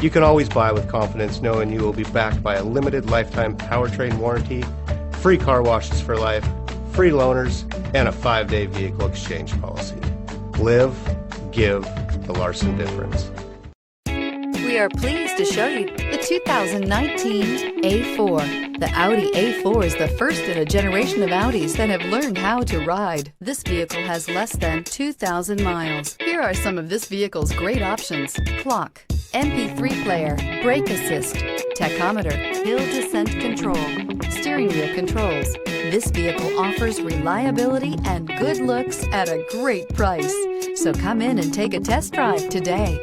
You can always buy with confidence knowing you will be backed by a limited lifetime powertrain warranty, free car washes for life, free loaners, and a 5-day vehicle exchange policy. Live, give the Larson difference. We are pleased to show you the 2019 A4. The Audi A4 is the first in a generation of Audis that have learned how to ride. This vehicle has less than 2,000 miles. Here are some of this vehicle's great options: clock, MP3 player, brake assist, tachometer, hill descent control, steering wheel controls. This vehicle offers reliability and good looks at a great price. So come in and take a test drive today.